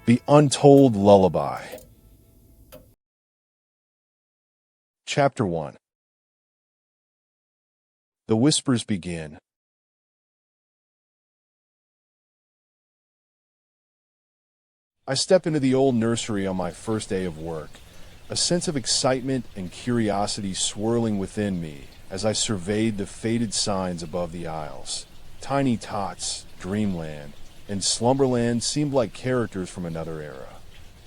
The Untold Lullaby. Chapter 1. The whispers begin. I step into the old nursery on my first day of work, a sense of excitement and curiosity swirling within me as I surveyed the faded signs above the aisles. Tiny Tots, Dreamland, and Slumberland seemed like characters from another era.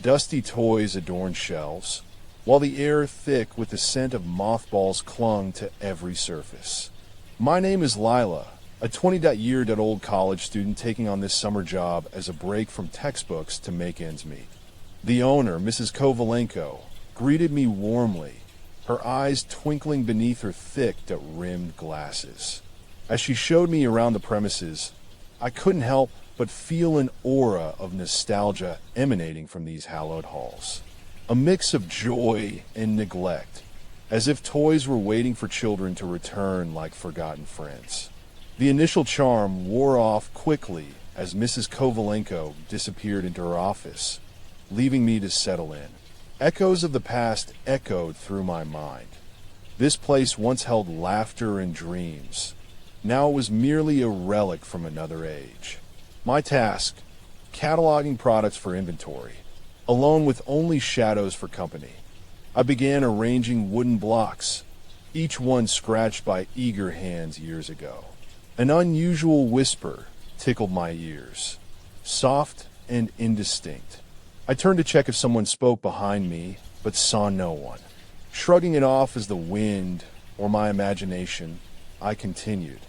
Dusty toys adorned shelves, while the air thick with the scent of mothballs clung to every surface. My name is Lila, a 20-year-old college student taking on this summer job as a break from textbooks to make ends meet. The owner, Mrs. Kovalenko, greeted me warmly, her eyes twinkling beneath her thick-rimmed glasses. As she showed me around the premises, I couldn't help but feel an aura of nostalgia emanating from these hallowed halls. A mix of joy and neglect, as if toys were waiting for children to return like forgotten friends. The initial charm wore off quickly as Mrs. Kovalenko disappeared into her office, leaving me to settle in. Echoes of the past echoed through my mind. This place once held laughter and dreams. Now it was merely a relic from another age. My task, cataloging products for inventory, alone with only shadows for company. I began arranging wooden blocks, each one scratched by eager hands years ago. An unusual whisper tickled my ears, soft and indistinct. I turned to check if someone spoke behind me, but saw no one. Shrugging it off as the wind or my imagination, I continued.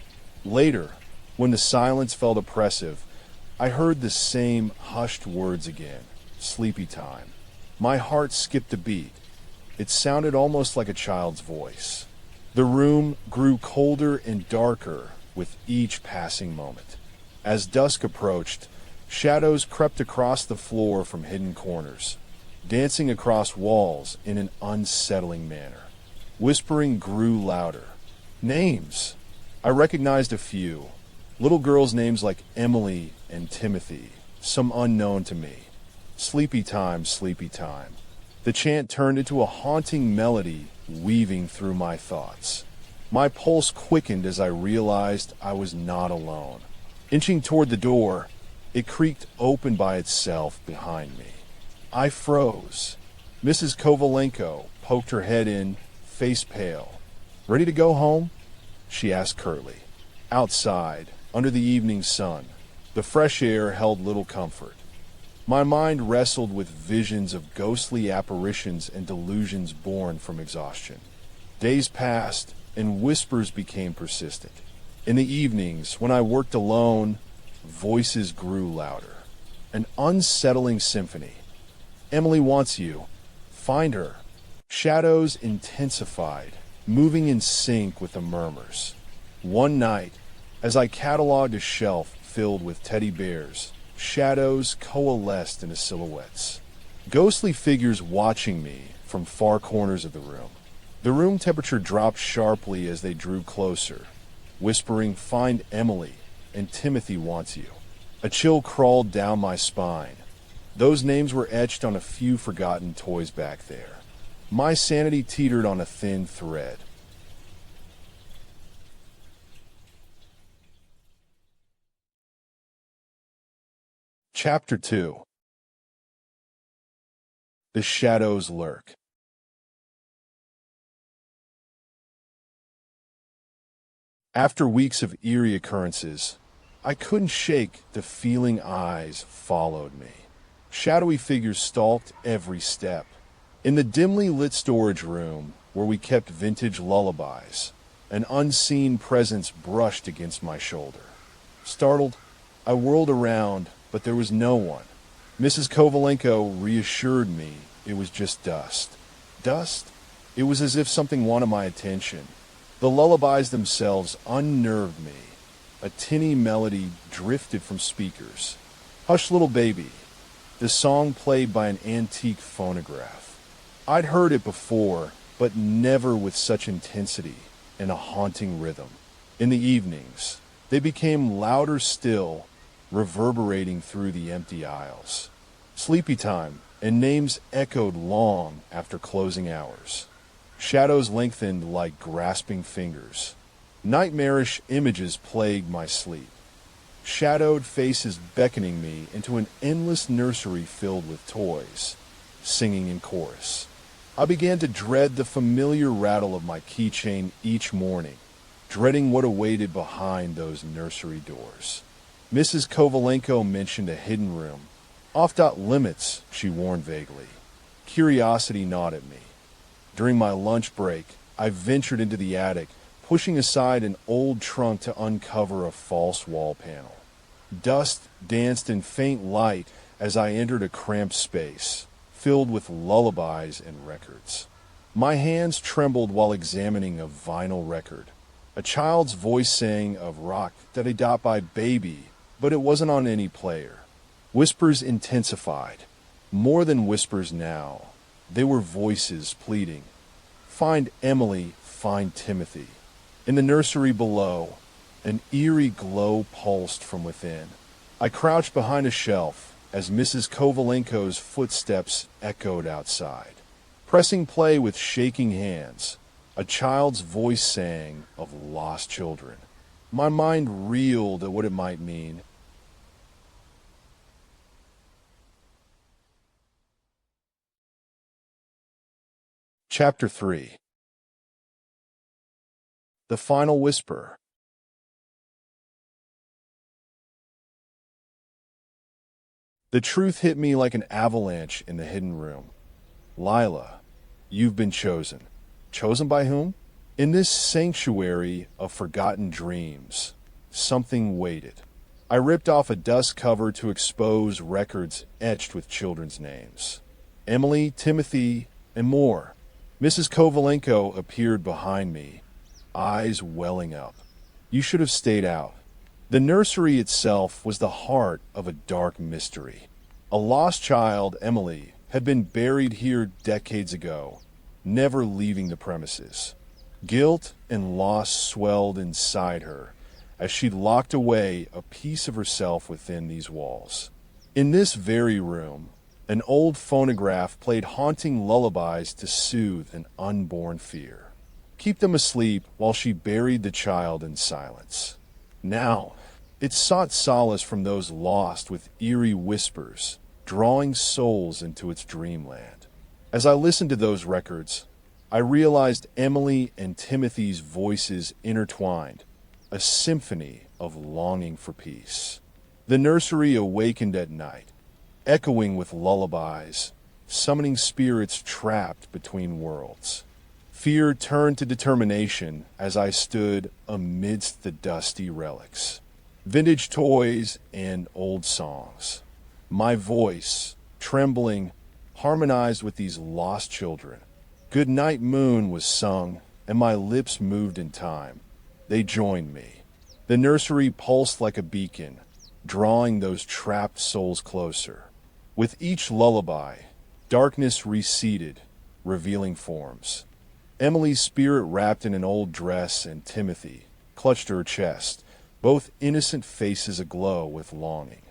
Later, when the silence felt oppressive, I heard the same hushed words again. Sleepy time. My heart skipped a beat. It sounded almost like a child's voice. The room grew colder and darker with each passing moment. As dusk approached, shadows crept across the floor from hidden corners, dancing across walls in an unsettling manner. Whispering grew louder. Names. I recognized a few. Little girls' names like Emily and Timothy, some unknown to me. Sleepy time, sleepy time. The chant turned into a haunting melody weaving through my thoughts. My pulse quickened as I realized I was not alone. Inching toward the door, it creaked open by itself behind me. I froze. Mrs. Kovalenko poked her head in, face pale. "Ready to go home?" she asked curtly. Outside, under the evening sun, the fresh air held little comfort. My mind wrestled with visions of ghostly apparitions and delusions born from exhaustion. Days passed, and whispers became persistent. In the evenings, when I worked alone, voices grew louder. An unsettling symphony. "Emily wants you. Find her." Shadows intensified, moving in sync with the murmurs. One night, as I cataloged a shelf filled with teddy bears, shadows coalesced into silhouettes. Ghostly figures watching me from far corners of the room. The room temperature dropped sharply as they drew closer, whispering, "Find Emily," and "Timothy wants you." A chill crawled down my spine. Those names were etched on a few forgotten toys back there. My sanity teetered on a thin thread. Chapter 2. The Shadows Lurk. After weeks of eerie occurrences, I couldn't shake the feeling eyes followed me. Shadowy figures stalked every step. In the dimly lit storage room, where we kept vintage lullabies, an unseen presence brushed against my shoulder. Startled, I whirled around, but there was no one. Mrs. Kovalenko reassured me it was just dust. Dust? It was as if something wanted my attention. The lullabies themselves unnerved me. A tinny melody drifted from speakers. "Hush, little baby," the song played by an antique phonograph. I'd heard it before, but never with such intensity and a haunting rhythm. In the evenings, they became louder still, reverberating through the empty aisles. Sleepy time, and names echoed long after closing hours. Shadows lengthened like grasping fingers. Nightmarish images plagued my sleep. Shadowed faces beckoning me into an endless nursery filled with toys, singing in chorus. I began to dread the familiar rattle of my keychain each morning, dreading what awaited behind those nursery doors. Mrs. Kovalenko mentioned a hidden room. Off-limits, she warned vaguely. Curiosity gnawed at me. During my lunch break, I ventured into the attic, pushing aside an old trunk to uncover a false wall panel. Dust danced in faint light as I entered a cramped space, filled with lullabies and records. My hands trembled while examining a vinyl record. A child's voice sang of rock that I dot by baby, but it wasn't on any player. Whispers intensified. More than whispers now. They were voices pleading. Find Emily, find Timothy. In the nursery below, an eerie glow pulsed from within. I crouched behind a shelf as Mrs. Kovalenko's footsteps echoed outside. Pressing play with shaking hands, a child's voice sang of lost children. My mind reeled at what it might mean. Chapter 3. The Final Whisper. The truth hit me like an avalanche in the hidden room. Lila, you've been chosen. Chosen by whom? In this sanctuary of forgotten dreams, something waited. I ripped off a dust cover to expose records etched with children's names. Emily, Timothy, and more. Mrs. Kovalenko appeared behind me, eyes welling up. You should have stayed out. The nursery itself was the heart of a dark mystery. A lost child, Emily, had been buried here decades ago, never leaving the premises. Guilt and loss swelled inside her as she locked away a piece of herself within these walls. In this very room, an old phonograph played haunting lullabies to soothe an unborn fear. Keep them asleep while she buried the child in silence. Now, it sought solace from those lost with eerie whispers, drawing souls into its dreamland. As I listened to those records, I realized Emily and Timothy's voices intertwined, a symphony of longing for peace. The nursery awakened at night, echoing with lullabies, summoning spirits trapped between worlds. Fear turned to determination as I stood amidst the dusty relics. Vintage toys and old songs. My voice, trembling, harmonized with these lost children. Good Night Moon was sung, and my lips moved in time. They joined me. The nursery pulsed like a beacon, drawing those trapped souls closer. With each lullaby, darkness receded, revealing forms. Emily's spirit wrapped in an old dress, and Timothy clutched her chest, both innocent faces aglow with longing.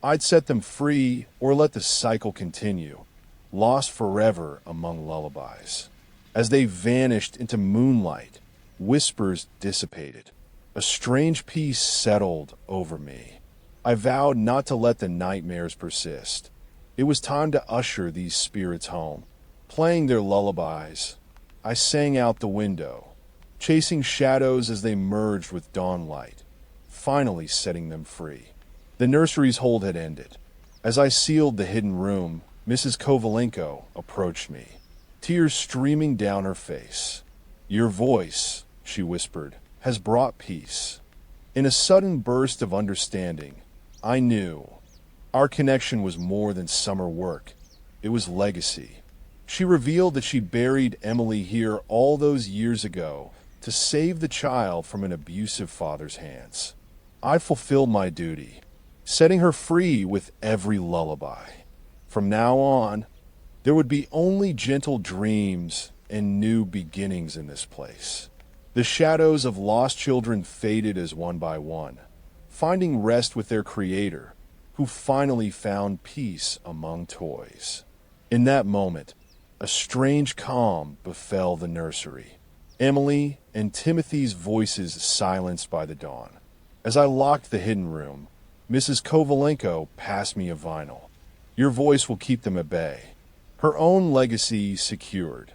I'd set them free or let the cycle continue, lost forever among lullabies. As they vanished into moonlight, whispers dissipated. A strange peace settled over me. I vowed not to let the nightmares persist. It was time to usher these spirits home. Playing their lullabies, I sang out the window, chasing shadows as they merged with dawn light, finally setting them free. The nursery's hold had ended. As I sealed the hidden room, Mrs. Kovalenko approached me, tears streaming down her face. Your voice, she whispered, has brought peace. In a sudden burst of understanding, I knew our connection was more than summer work. It was legacy. She revealed that she buried Emily here all those years ago to save the child from an abusive father's hands. I fulfilled my duty, setting her free with every lullaby. From now on, there would be only gentle dreams and new beginnings in this place. The shadows of lost children faded as one by one, finding rest with their creator, who finally found peace among toys. In that moment, a strange calm befell the nursery. Emily and Timothy's voices silenced by the dawn. As I locked the hidden room, Mrs. Kovalenko passed me a vinyl. Your voice will keep them at bay. Her own legacy secured.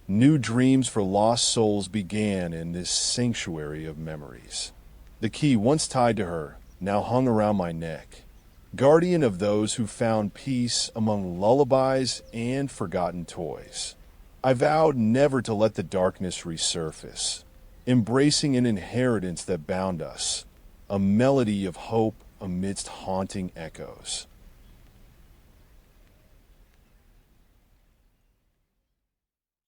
New dreams for lost souls began in this sanctuary of memories. The key once tied to her now hung around my neck, guardian of those who found peace among lullabies and forgotten toys. I vowed never to let the darkness resurface, embracing an inheritance that bound us, a melody of hope amidst haunting echoes.